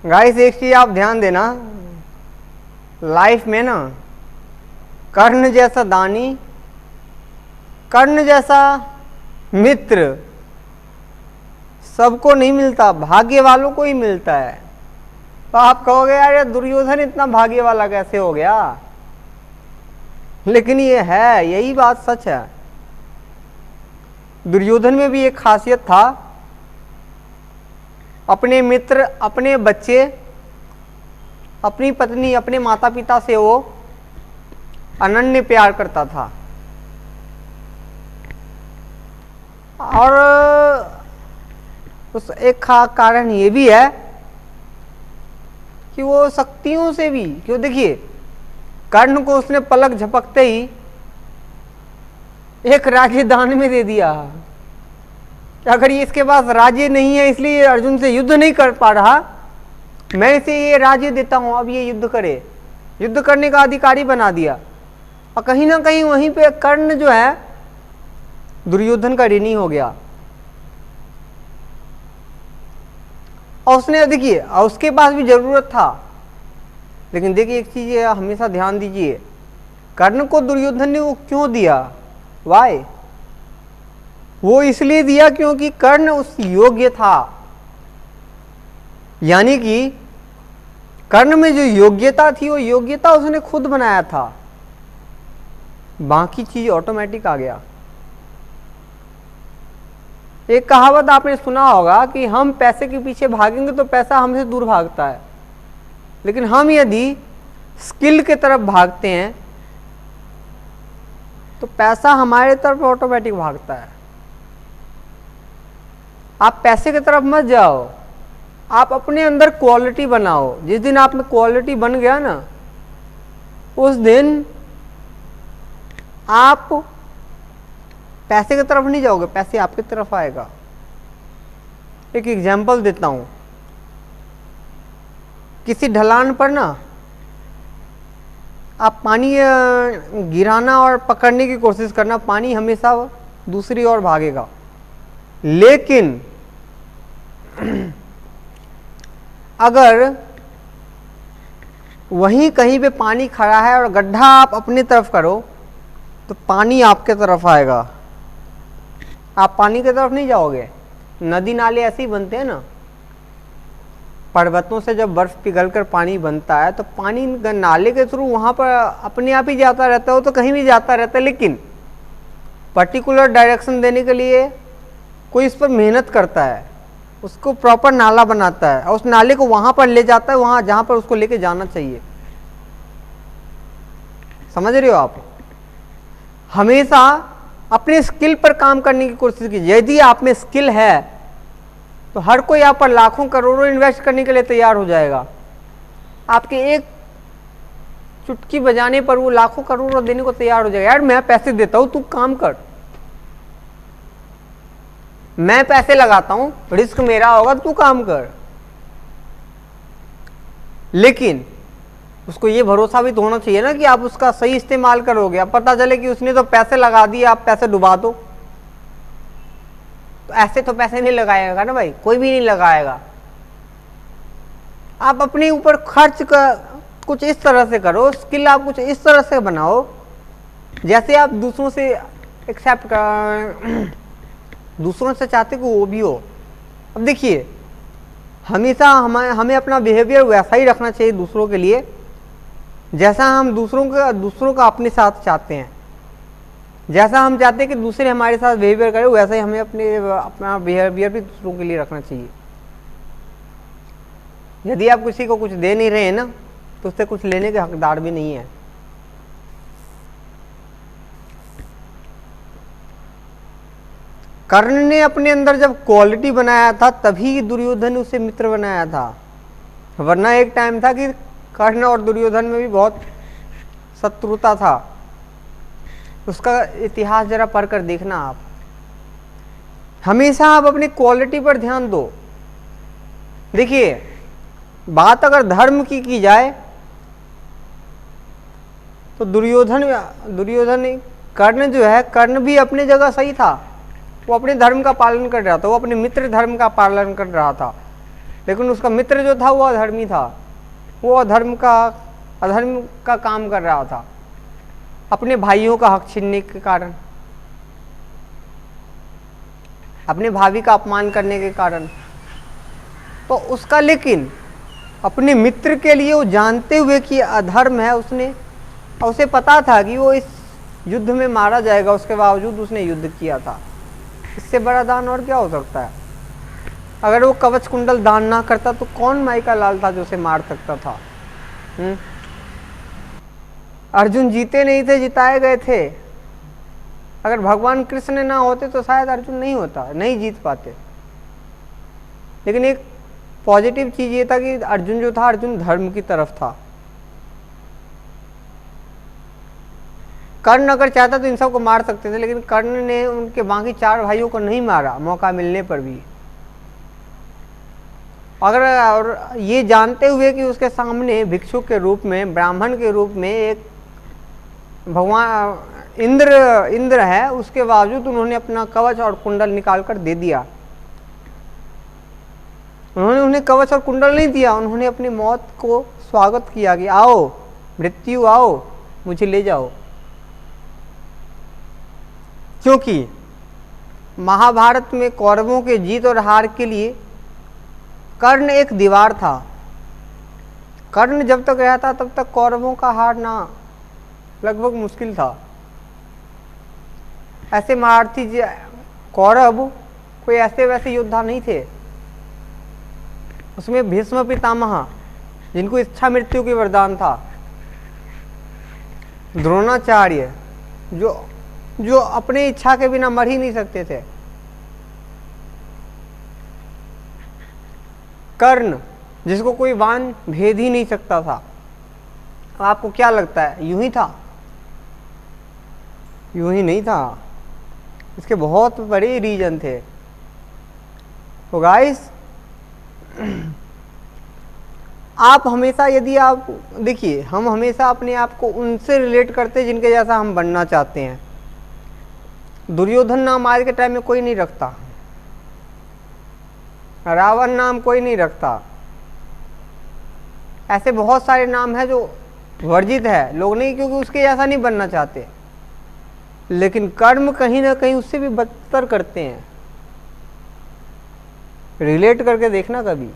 Guys एक चीज आप ध्यान देना, लाइफ में ना कर्ण जैसा दानी, कर्ण जैसा मित्र सबको नहीं मिलता, भाग्य वालों को ही मिलता है। तो आप कहोगे यार ये दुर्योधन इतना भाग्य वाला कैसे हो गया, लेकिन ये है, यही बात सच है। दुर्योधन में भी एक खासियत था, अपने मित्र, अपने बच्चे, अपनी पत्नी, अपने माता पिता से वो अनन्य प्यार करता था। और उस एक कारण ये भी है कि वो शक्तियों से भी, क्यों देखिए कर्ण को उसने पलक झपकते ही एक राज्य दान में दे दिया। अगर ये इसके पास राज्य नहीं है इसलिए अर्जुन से युद्ध नहीं कर पा रहा, मैं इसे ये राज्य देता हूं, अब ये युद्ध करे, युद्ध करने का अधिकारी बना दिया। और कहीं ना कहीं वहीं पे कर्ण जो है दुर्योधन का ऋणी हो गया। और उसने देखिए, और उसके पास भी जरूरत था, लेकिन देखिए एक चीज हमेशा ध्यान दीजिए, कर्ण को दुर्योधन ने वो क्यों दिया, वाई, वो इसलिए दिया क्योंकि कर्ण उस योग्य था। यानी कि कर्ण में जो योग्यता थी वो योग्यता उसने खुद बनाया था, बाकी चीज ऑटोमेटिक आ गया। एक कहावत आपने सुना होगा कि हम पैसे के पीछे भागेंगे तो पैसा हमसे दूर भागता है, लेकिन हम यदि स्किल के तरफ भागते हैं तो पैसा हमारे तरफ ऑटोमेटिक भागता है। आप पैसे की तरफ मत जाओ, आप अपने अंदर क्वालिटी बनाओ। जिस दिन आप में क्वालिटी बन गया ना, उस दिन आप पैसे की तरफ नहीं जाओगे, पैसे आपकी तरफ आएगा। एक एग्जांपल देता हूं, किसी ढलान पर ना आप पानी गिराना और पकड़ने की कोशिश करना, पानी हमेशा दूसरी ओर भागेगा। लेकिन अगर वहीं कहीं पे पानी खड़ा है और गड्ढा आप अपनी तरफ करो तो पानी आपके तरफ आएगा, आप पानी की तरफ नहीं जाओगे। नदी नाले ऐसे ही बनते हैं ना, पर्वतों से जब बर्फ पिघलकर पानी बनता है तो पानी नाले के थ्रू वहां पर अपने आप ही जाता रहता है, वो तो कहीं भी जाता रहता है, लेकिन पर्टिकुलर डायरेक्शन देने के लिए कोई इस पर मेहनत करता है, उसको प्रॉपर नाला बनाता है और उस नाले को वहां पर ले जाता है, वहां जहां पर उसको लेके जाना चाहिए। समझ रहे हो आप? हमेशा अपने स्किल पर काम करने की कोशिश कीजिए। यदि आप में स्किल है तो हर कोई आप पर लाखों करोड़ों इन्वेस्ट करने के लिए तैयार हो जाएगा। आपके एक चुटकी बजाने पर वो लाखों करोड़ों देने को तैयार हो जाएगा। यार मैं पैसे देता हूं, तू काम कर, मैं पैसे लगाता हूं, रिस्क मेरा होगा, तू काम कर। लेकिन उसको ये भरोसा भी तो होना चाहिए ना कि आप उसका सही इस्तेमाल करोगे। अब पता चले कि उसने तो पैसे लगा दिए, आप पैसे डुबा दो, तो ऐसे तो पैसे नहीं लगाएगा ना भाई, कोई भी नहीं लगाएगा। आप अपने ऊपर खर्च का कुछ इस तरह से करो, स्किल आप कुछ इस तरह से बनाओ जैसे आप दूसरों से एक्सेप्ट कर, दूसरों से चाहते कि वो भी हो। अब देखिए हमेशा हमें अपना बिहेवियर वैसा ही रखना चाहिए दूसरों के लिए जैसा हम दूसरों का अपने साथ चाहते हैं। जैसा हम चाहते हैं कि दूसरे हमारे साथ बिहेवियर करें, वैसा ही हमें अपना बिहेवियर भी दूसरों के लिए रखना चाहिए। यदि आप किसी को कुछ दे नहीं रहे हैं ना, तो उससे कुछ लेने के हकदार भी नहीं है। कर्ण ने अपने अंदर जब क्वालिटी बनाया था तभी दुर्योधन ने उसे मित्र बनाया था, वरना एक टाइम था कि कर्ण और दुर्योधन में भी बहुत शत्रुता था। उसका इतिहास जरा पढ़कर देखना आप। हमेशा आप अपनी क्वालिटी पर ध्यान दो। देखिए बात अगर धर्म की जाए तो दुर्योधन कर्ण जो है, कर्ण भी अपनी जगह सही था, वो अपने धर्म का पालन कर रहा था, वो अपने मित्र धर्म का पालन कर रहा था। लेकिन उसका मित्र जो था वो अधर्मी था, वो अधर्म का काम कर रहा था अपने भाइयों का हक छीनने के कारण, अपने भाभी का अपमान करने के कारण। तो उसका लेकिन अपने मित्र के लिए वो जानते हुए कि अधर्म है, उसे पता था कि वो इस युद्ध में मारा जाएगा, उसके बावजूद उसने युद्ध किया था। इससे बड़ा दान और क्या हो सकता है? अगर वो कवच कुंडल दान ना करता तो कौन माई का लाल था जो उसे मार सकता था? अर्जुन जीते नहीं थे, जिताए गए थे। अगर भगवान कृष्ण ना होते तो शायद अर्जुन नहीं जीत पाते। लेकिन एक पॉजिटिव चीज ये था कि अर्जुन जो था, अर्जुन धर्म की तरफ था। कर्ण अगर चाहता तो इन सबको मार सकते थे, लेकिन कर्ण ने उनके बाकी 4 भाइयों को नहीं मारा मौका मिलने पर भी। और ये जानते हुए कि उसके सामने भिक्षुक के रूप में, ब्राह्मण के रूप में एक भगवान इंद्र है, उसके बावजूद उन्होंने अपना कवच और कुंडल निकाल कर दे दिया। उन्होंने उन्हें कवच और कुंडल नहीं दिया, उन्होंने अपनी मौत को स्वागत किया कि आओ मृत्यु, आओ मुझे ले जाओ। क्योंकि महाभारत में कौरवों के जीत और हार के लिए कर्ण एक दीवार था। कर्ण जब तक रहता तब तक कौरवों का हारना लगभग मुश्किल था। ऐसे महारथी कौरव कोई ऐसे वैसे योद्धा नहीं थे। उसमें भीष्म पितामह, जिनको इच्छा मृत्यु की वरदान था, द्रोणाचार्य जो अपने इच्छा के बिना मर ही नहीं सकते थे, कर्ण जिसको कोई बाण भेद ही नहीं सकता था। आपको क्या लगता है यूं ही था? यूं ही नहीं था, इसके बहुत बड़े रीजन थे। तो गाइस, आप हमेशा, यदि आप देखिए, हम हमेशा अपने आप को उनसे रिलेट करते जिनके जैसा हम बनना चाहते हैं। दुर्योधन नाम आज के टाइम में कोई नहीं रखता, रावण नाम कोई नहीं रखता। ऐसे बहुत सारे नाम हैं जो वर्जित है, लोग नहीं, क्योंकि उसके जैसा नहीं बनना चाहते। लेकिन कर्म कहीं ना कहीं उससे भी बदतर करते हैं। रिलेट करके देखना कभी।